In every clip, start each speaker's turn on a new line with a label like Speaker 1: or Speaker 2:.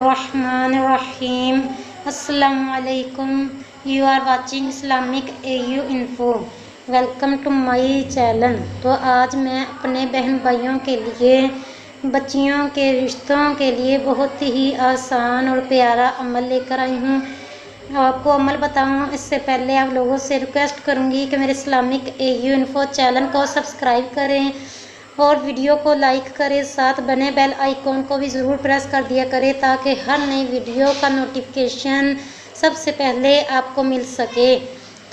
Speaker 1: Rahman Rahim. Assalamu alaikum. You are watching Islamic AU Info. Welcome to my channel. तो आज मैं अपने बहन भाइयों के लिए बच्चियों के रिश्तों के लिए बहुत ही आसान और प्यारा अमल लेकर आई हूँ। आपको अमल बताऊँ इससे पहले आप लोगों से रिक्वेस्ट करूँगी कि मेरे इस्लामिक AU इन्फो चैनल को सब्सक्राइब करें और वीडियो को लाइक करें, साथ बने बेल आइकॉन को भी ज़रूर प्रेस कर दिया करें ताकि हर नई वीडियो का नोटिफिकेशन सबसे पहले आपको मिल सके।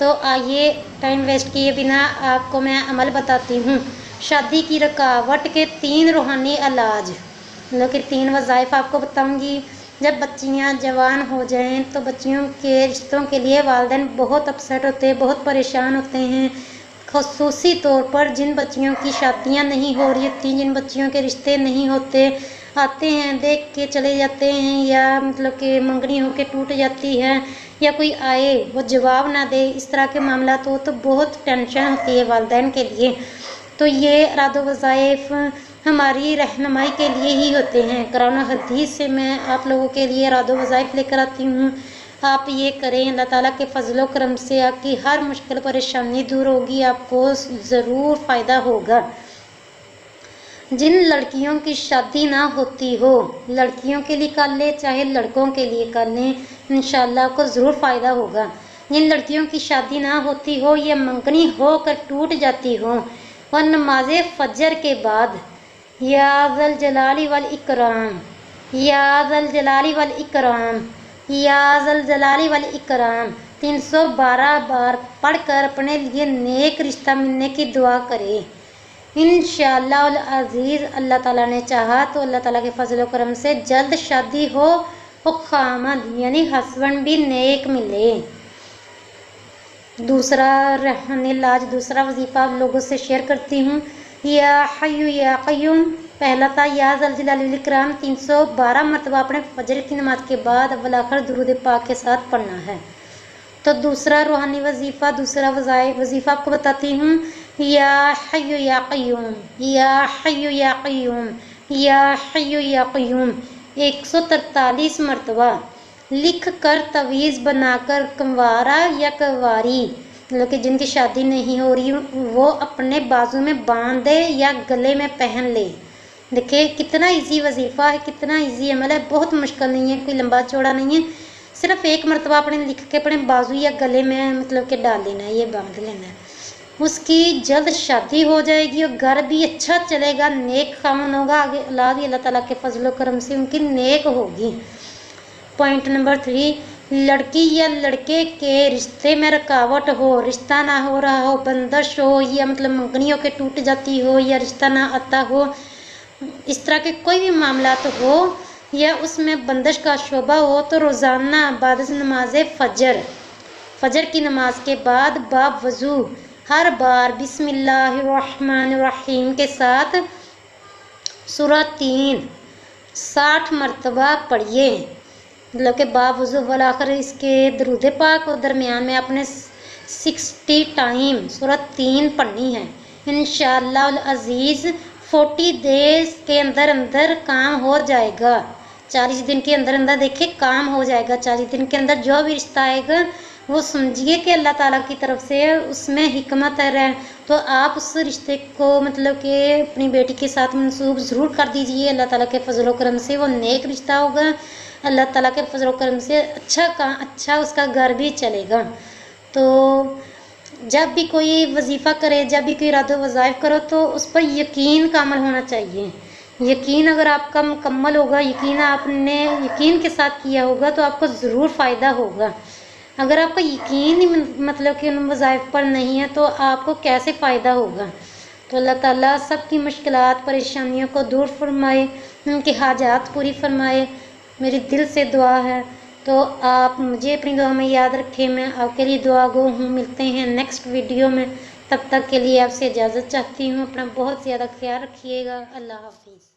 Speaker 1: तो आइए टाइम वेस्ट किए बिना आपको मैं अमल बताती हूँ। शादी की रुकावट के 3 रूहानी इलाज, मतलब कि 3 वज़ाइफ आपको बताऊँगी। जब बच्चियाँ जवान हो जाएं तो बच्चियों के रिश्तों के लिए वालिदैन बहुत अपसेट होते हैं, बहुत परेशान होते हैं। ख़ुसूसी तौर पर जिन बच्चियों की शादियां नहीं हो रही होती, जिन बच्चियों के रिश्ते नहीं होते, आते हैं देख के चले जाते हैं, या मतलब कि मंगनी होके टूट जाती है, या कोई आए वो जवाब ना दे, इस तरह के मामला तो बहुत टेंशन होती है वालिदैन के लिए। तो ये रादो वज़ाइफ हमारी रहनुमाई के लिए ही होते हैं। कुरान और हदीस से मैं आप लोगों के लिए रादो वज़ाइफ लेकर आती हूँ। आप ये करें, अल्लाह ताला के फजलो करम से आपकी हर मुश्किल परेशानी दूर होगी, आपको ज़रूर फ़ायदा होगा। जिन लड़कियों की शादी ना होती हो, लड़कियों के लिए कर ले चाहे लड़कों के लिए कर लें, इंशाल्लाह आपको ज़रूर फ़ायदा होगा। जिन लड़कियों की शादी ना होती हो या मंगनी हो कर टूट जाती हो और नमाज फजर के बाद या ज़ल जलाली वल इकराम, या ज़ल जलाली वल इकराम, या ज़ल जलाली वल इकराम 312 बार पढ़कर अपने लिए नेक रिश्ता मिलने की दुआ करें। इंशाअल्लाह अज़ीज़, अल्लाह ताला ने चाहा तो अल्लाह ताला के फजल करम से जल्द शादी हो और खामद यानी हस्बैंड भी नेक मिले। दूसरा रहने इलाज, दूसरा वजीफ़ा आप लोगों से शेयर करती हूँ। या हय्यु या क़य्यूम, पहला था या ज़ल जलाली वल इकराम 312 मरतबा अपने फजर की नमाज के बाद अव्वल आखिर दुरूद पाक के साथ पढ़ना है। तो दूसरा रूहानी वजीफ़ा, दूसरा वजीफ़ा आपको बताती हूँ। या हय्यु या क़य्यूम, या हय्यु या क़य्यूम, या हय्यु या क़य्यूम 143 मरतबा लिख कर तवीज़ बनाकर कंवारा या कंवारी, मतलब कि जिनकी शादी नहीं हो रही वो अपने बाजू में बांध दे या गले में पहन ले। देखिए कितना इजी वजीफ़ा है, कितना इजी अमल है, बहुत मुश्किल नहीं है, कोई लंबा चौड़ा नहीं है। सिर्फ एक मरतबा अपने लिख के अपने बाजू या गले में मतलब कि डाल लेना है, ये बांध लेना है। उसकी जल्द शादी हो जाएगी और घर भी अच्छा चलेगा, नेक खामन होगा, आगे औलाद भी अल्लाह ताला के फजलो करम से उनकी नेक होगी। पॉइंट नंबर 3, लड़की या लड़के के रिश्ते में रुकावट हो, रिश्ता ना हो रहा हो, बंदिश हो, या मतलब मंगनियों के टूट जाती हो, या रिश्ता ना आता हो, इस तरह के कोई भी मामला तो हो या उसमें बंदिश का शोबा हो, तो रोज़ाना बाद नमाज फजर की नमाज के बाद बावजू हर बार बिस्मिल्लाहिर्रहमानिर्रहीम के साथ सूरह 3 60 मरतबा पढ़िए, मतलब के बावजू वल आखिर इसके दरूद पाक और दरमियान में आपने 60 टाइम सूरह 3 पढ़नी है। इंशाअल्लाह अज़ीज़ 40 डेज़ के अंदर अंदर काम हो जाएगा। 40 दिन के अंदर अंदर देखिए काम हो जाएगा। 40 दिन के अंदर जो भी रिश्ता आएगा वो समझिए कि अल्लाह ताला की तरफ से उसमें हिकमत है। तो आप उस रिश्ते को मतलब कि अपनी बेटी के साथ मंसूब ज़रूर कर दीजिए। अल्लाह ताला के फजल करम से वो नेक रिश्ता होगा, अल्लाह ताला के फजल करम से अच्छा उसका घर भी चलेगा। तो जब भी कोई वजीफ़ा करे, जब भी कोई रादो वज़ाइफ करो तो उस पर यकीन का अमल होना चाहिए। यकीन अगर आपका मुकम्मल होगा, यकीन आपने यकीन के साथ किया होगा तो आपको ज़रूर फ़ायदा होगा। अगर आपका यकीन ही मतलब कि उन वज़ाइफ पर नहीं है तो आपको कैसे फ़ायदा होगा। तो अल्लाह ताला सबकी मुश्किलात परेशानियों को दूर फरमाए, उनकी हाजात पूरी फरमाए, मेरी दिल से दुआ है। तो आप मुझे अपनी दुआ में याद रखें, मैं आपके लिए दुआ गो हूँ। मिलते हैं नेक्स्ट वीडियो में, तब तक के लिए आपसे इजाज़त चाहती हूँ। अपना बहुत ज़्यादा ख्याल रखिएगा। अल्लाह हाफिज़।